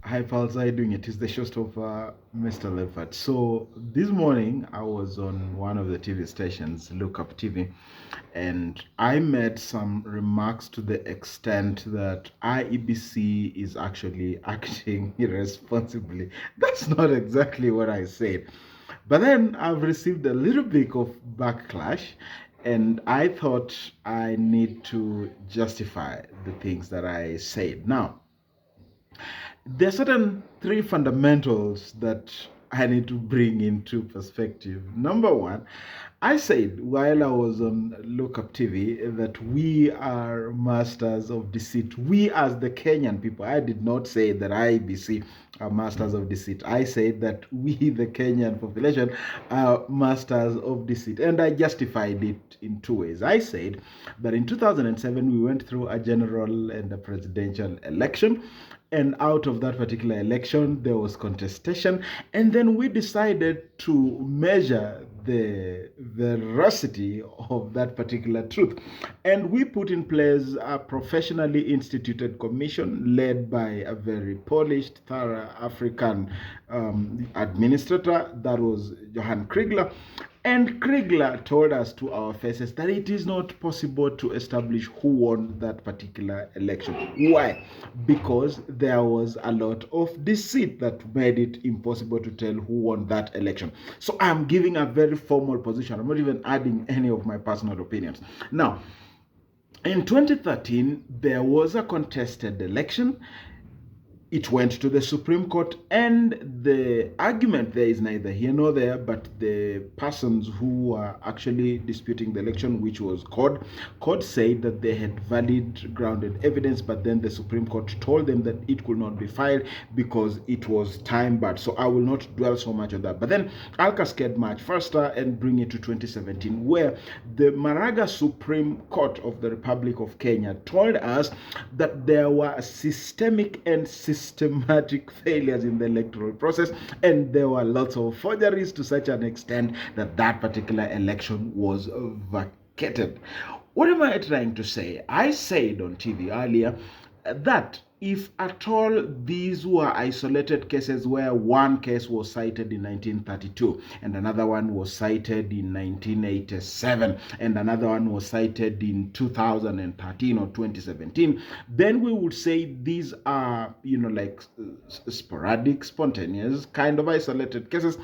Hi, pals. How are you doing? It is the showstopper, Mr. Leopard. So this morning, I was on one of the TV stations, Look Up TV, and I made some remarks to the extent that IEBC is actually acting irresponsibly. That's not exactly what I said. But then I've received a little bit of backlash, and I thought I need to justify the things that I said. Now, there are certain three fundamentals that I need to bring into perspective. Number one, I said while I was on Look Up TV that we are masters of deceit. We, as the Kenyan people, I did not say that IEBC are masters of deceit. I said that we, the Kenyan population, are masters of deceit. And I justified it in two ways. I said that in 2007, we went through a general and a presidential election, and out of that particular election there was contestation, and then we decided to measure the veracity of that particular truth, and we put in place a professionally instituted commission led by a very polished, thorough African administrator, that was Johan Kriegler. And Kriegler told us to our faces that it is not possible to establish who won that particular election. Why? Because there was a lot of deceit that made it impossible to tell who won that election. So I'm giving a very formal position. I'm not even adding any of my personal opinions. Now, in 2013, there was a contested election. It went to the Supreme Court, and the argument there is neither here nor there, but the persons who were actually disputing the election, which was CORD said that they had valid grounded evidence, but then the Supreme Court told them that it could not be filed because it was time barred. So I will not dwell so much on that. But then I'll cascade much faster and bring it to 2017, where the Maraga Supreme Court of the Republic of Kenya told us that there were systemic and systematic failures in the electoral process, and there were lots of forgeries to such an extent that that particular election was vacated. What am I trying to say? I said on TV earlier that if at all these were isolated cases where one case was cited in 1932 and another one was cited in 1987 and another one was cited in 2013 or 2017, then we would say these are, like sporadic, spontaneous, kind of isolated cases.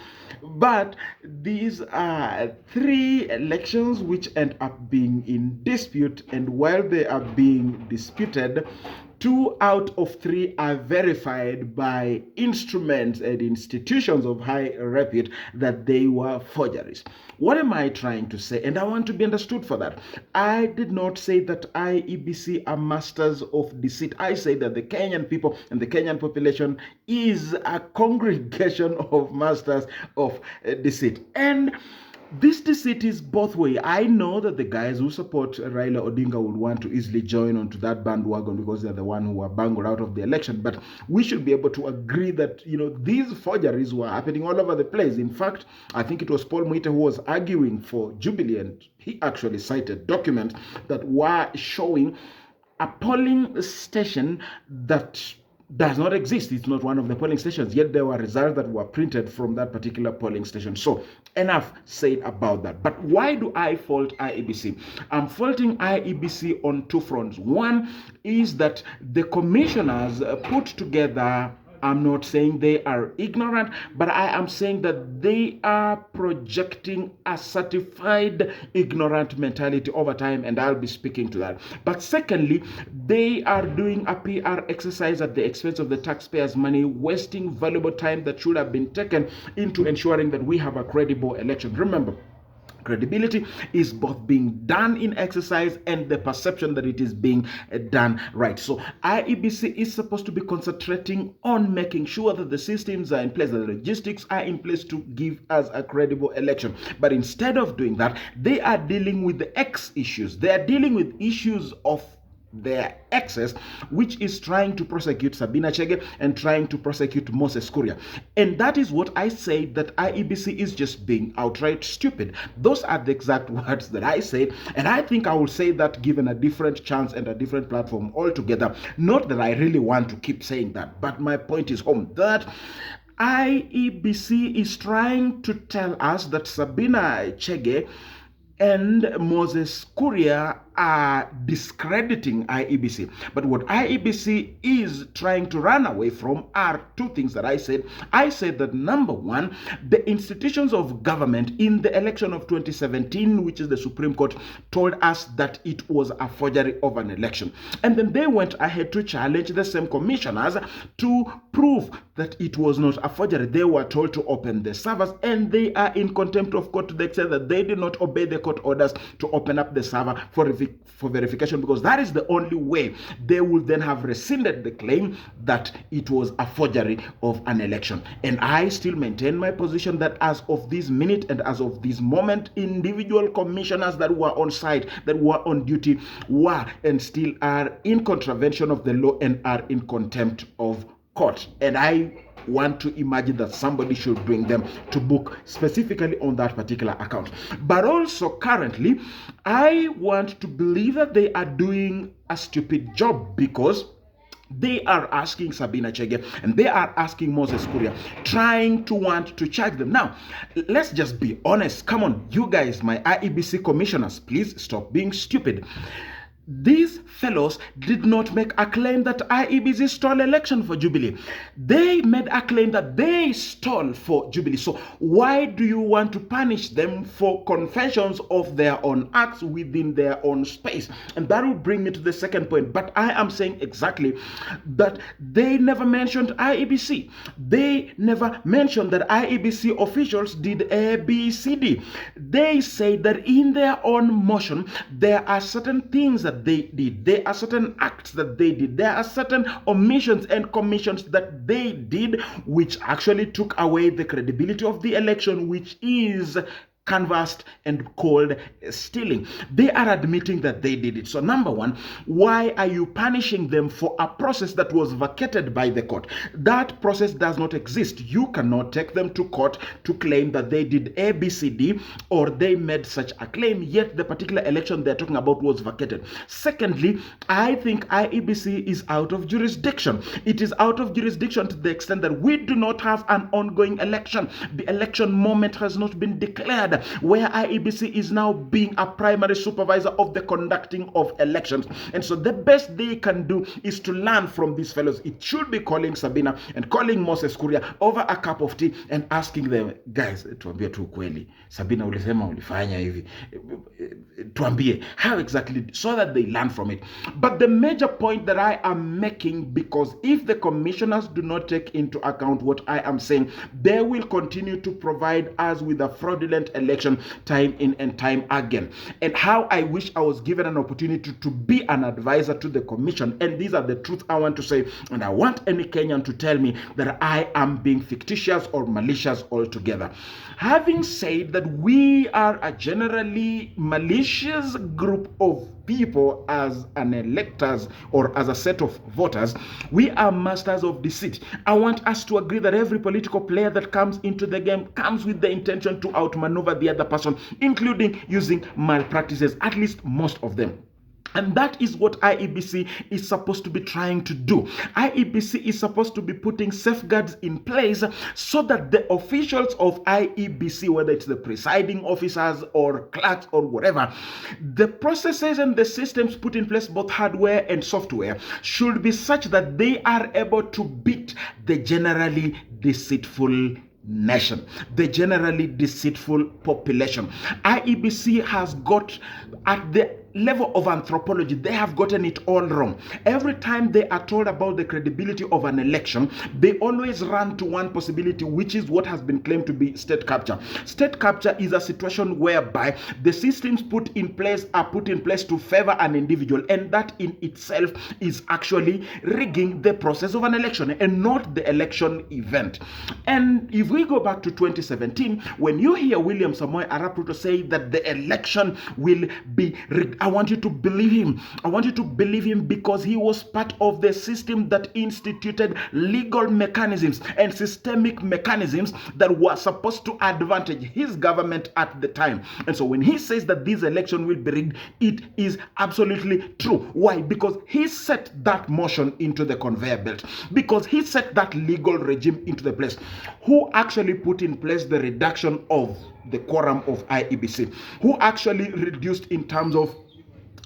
But these are three elections which end up being in dispute, and while they are being disputed, 2 out of 3 are verified by instruments and institutions of high repute that they were forgeries. What am I trying to say? And I want to be understood for that. I did not say that IEBC are masters of deceit. I say that the Kenyan people and the Kenyan population is a congregation of masters of deceit. And this deceit is both way. I know that the guys who support Raila Odinga would want to easily join onto that bandwagon because they're the one who were bangled out of the election. But we should be able to agree that, these forgeries were happening all over the place. In fact, I think it was Paul Muite who was arguing for Jubilee, and he actually cited documents that were showing a polling station that does not exist. It's not one of the polling stations, yet there were results that were printed from that particular polling station. So enough said about that. But why do I fault IEBC? I'm faulting IEBC on two fronts. One is that the commissioners put together, I'm not saying they are ignorant, but I am saying that they are projecting a certified ignorant mentality over time, and I'll be speaking to that. But secondly, they are doing a PR exercise at the expense of the taxpayers' money, wasting valuable time that should have been taken into ensuring that we have a credible election. Remember, credibility is both being done in exercise and the perception that it is being done right. So IEBC is supposed to be concentrating on making sure that the systems are in place, that the logistics are in place to give us a credible election. But instead of doing that, they are dealing with the X issues. They are dealing with issues of their excess, which is trying to prosecute Sabina Chege and trying to prosecute Moses Kuria. And that is what I say, that IEBC is just being outright stupid. Those are the exact words that I said, and I think I will say that given a different chance and a different platform altogether. Not that I really want to keep saying that, but my point is home, that IEBC is trying to tell us that Sabina Chege and Moses Kuria are discrediting IEBC. But what IEBC is trying to run away from are two things that I said. I said that, number one, the institutions of government in the election of 2017, which is the Supreme Court, told us that it was a forgery of an election. And then they went ahead to challenge the same commissioners to prove that it was not a forgery. They were told to open the servers, and they are in contempt of court to the extent that they did not obey the court orders to open up the server for verification, because that is the only way they will then have rescinded the claim that it was a forgery of an election. And I still maintain my position that as of this minute and as of this moment, individual commissioners that were on site, that were on duty, were and still are in contravention of the law and are in contempt of court. And I want to imagine that somebody should bring them to book specifically on that particular account. But also currently, I want to believe that they are doing a stupid job, because they are asking Sabina Chege and they are asking Moses Kuria, trying to want to charge them. Now, let's just be honest. Come on, you guys, my IEBC commissioners, please stop being stupid. These fellows did not make a claim that IEBC stole election for Jubilee. They made a claim that they stole for Jubilee. So why do you want to punish them for confessions of their own acts within their own space? And that will bring me to the second point. But I am saying exactly that they never mentioned IEBC. They never mentioned that IEBC officials did A, B, C, D. They say that in their own motion, there are certain things that they did. There are certain acts that they did. There are certain omissions and commissions that they did, which actually took away the credibility of the election, which is canvassed and called stealing. They are admitting that they did it. So number one, why are you punishing them for a process that was vacated by the court? That process does not exist. You cannot take them to court to claim that they did A, B, C, D, or they made such a claim, yet the particular election they're talking about was vacated. Secondly, I think IEBC is out of jurisdiction. It is out of jurisdiction to the extent that we do not have an ongoing election. The election moment has not been declared, where IEBC is now being a primary supervisor of the conducting of elections. And so the best they can do is to learn from these fellows. It should be calling Sabina and calling Moses Kuria over a cup of tea and asking them, guys, tuambie tu kweli, Sabina ulisema ulifanya hivi, tuambie how exactly, so that they learn from it. But the major point that I am making, because if the commissioners do not take into account what I am saying, they will continue to provide us with a fraudulent election time in and time again. And how I wish I was given an opportunity to be an advisor to the commission. And these are the truth I want to say. And I want any Kenyan to tell me that I am being fictitious or malicious altogether. Having said that, we are a generally malicious group of people as an electors or as a set of voters. We are masters of deceit. I want us to agree that every political player that comes into the game comes with the intention to outmaneuver the other person, including using malpractices, at least most of them. And that is what IEBC is supposed to be trying to do. IEBC is supposed to be putting safeguards in place so that the officials of IEBC, whether it's the presiding officers or clerks or whatever, the processes and the systems put in place, both hardware and software, should be such that they are able to beat the generally deceitful nation, the generally deceitful population. IEBC has got, at the level of anthropology, they have gotten it all wrong. Every time they are told about the credibility of an election, they always run to one possibility, which is what has been claimed to be state capture. State capture is a situation whereby the systems put in place are put in place to favor an individual, and that in itself is actually rigging the process of an election and not the election event. And if we go back to 2017, when you hear William Samoei Arap Ruto say that the election will be rigged, I want you to believe him. I want you to believe him because he was part of the system that instituted legal mechanisms and systemic mechanisms that were supposed to advantage his government at the time. And so when he says that this election will be rigged, it is absolutely true. Why? Because he set that motion into the conveyor belt, because he set that legal regime into the place. Who actually put in place the reduction of the quorum of IEBC? Who actually reduced in terms of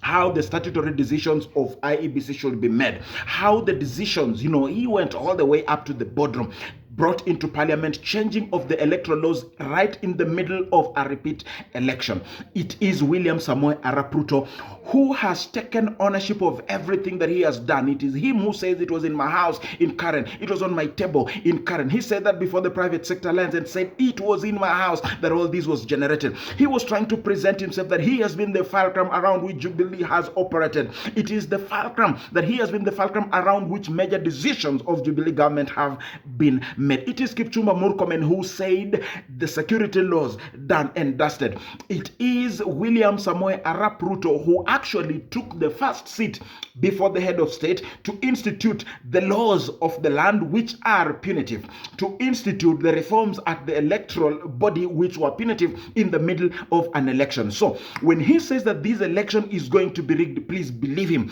how the statutory decisions of IEBC should be made, how the decisions, he went all the way up to the boardroom, brought into parliament, changing of the electoral laws right in the middle of a repeat election. It is William Samoei Arap Ruto who has taken ownership of everything that he has done. It is him who says it was in my house in Karen, it was on my table in Karen. He said that before the private sector lands and said it was in my house that all this was generated. He was trying to present himself that he has been the fulcrum around which Jubilee has operated. It is the fulcrum that he has been the fulcrum around which major decisions of Jubilee government have been made. It is Kipchumba Murkomen who said the security laws done and dusted. It is William Samoei Arap Ruto who actually took the first seat before the head of state to institute the laws of the land which are punitive, to institute the reforms at the electoral body which were punitive in the middle of an election. So when he says that this election is going to be rigged, please believe him.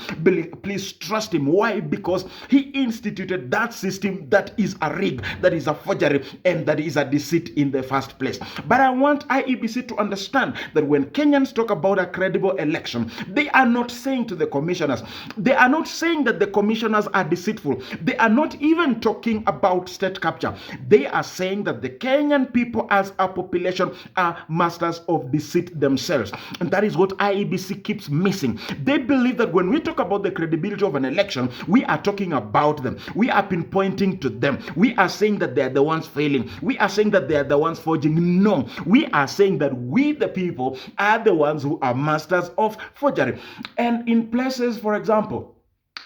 Please trust him. Why? Because he instituted that system that is a rig, that is a forgery, and that is a deceit in the first place. But I want IEBC to understand that when Kenyans talk about a credible election, they are not saying to the commissioners, they are not saying that the commissioners are deceitful. They are not even talking about state capture. They are saying that the Kenyan people as a population are masters of deceit themselves. And that is what IEBC keeps missing. They believe that when we talk about the credibility of an election, we are talking about them. We are pinpointing to them. We are saying that they are the ones failing. We are saying that they are the ones forging. No, we are saying that we, the people, are the ones who are masters of forgery. And in places, for example,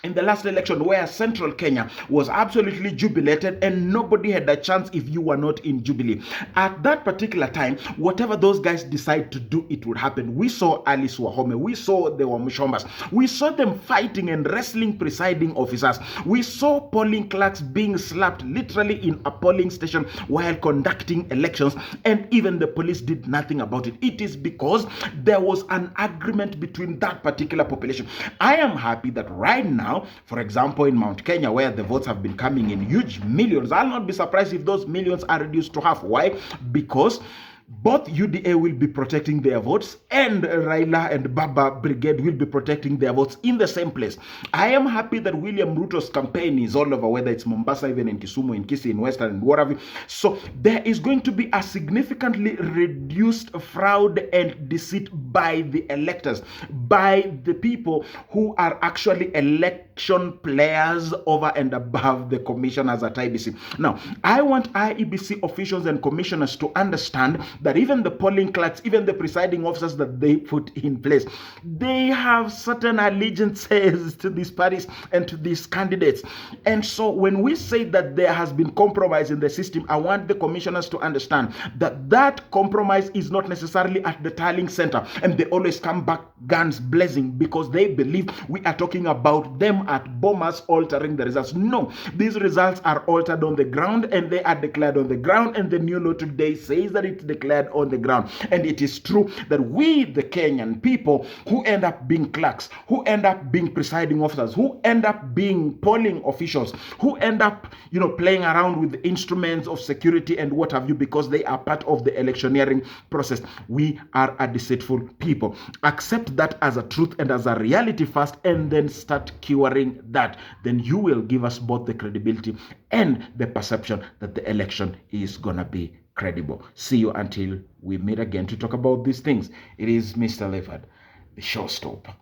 in the last election where Central Kenya was absolutely jubilated and nobody had a chance if you were not in Jubilee. At that particular time, whatever those guys decide to do, it would happen. We saw Alice Wahome. We saw the Wamushombas. We saw them fighting and wrestling presiding officers. We saw polling clerks being slapped literally in a polling station while conducting elections, and even the police did nothing about it. It is because there was an agreement between that particular population. I am happy that right now, for example, in Mount Kenya, where the votes have been coming in huge millions, I'll not be surprised if those millions are reduced to half. Why? Because both UDA will be protecting their votes and Raila and Baba Brigade will be protecting their votes in the same place. I am happy that William Ruto's campaign is all over, whether it's Mombasa, even in Kisumu, in Kisii, in Western, and whatever. So there is going to be a significantly reduced fraud and deceit by the electors, by the people who are actually election players over and above the commissioners at IEBC. Now, I want IEBC officials and commissioners to understand that even the polling clerks, even the presiding officers that they put in place, they have certain allegiances to these parties and to these candidates. And so when we say that there has been compromise in the system, I want the commissioners to understand that that compromise is not necessarily at the tallying center, and they always come back guns blazing because they believe we are talking about them at Bomas altering the results. No, these results are altered on the ground and they are declared on the ground, and the new law today says that it's declared on the ground. And it is true that we, the Kenyan people, who end up being clerks, who end up being presiding officers, who end up being polling officials, who end up, playing around with instruments of security and what have you, because they are part of the electioneering process, we are a deceitful people. Accept that as a truth and as a reality first, and then start curing that. Then you will give us both the credibility and the perception that the election is gonna be credible. See you until we meet again to talk about these things. It is Mr. Levard, the showstopper.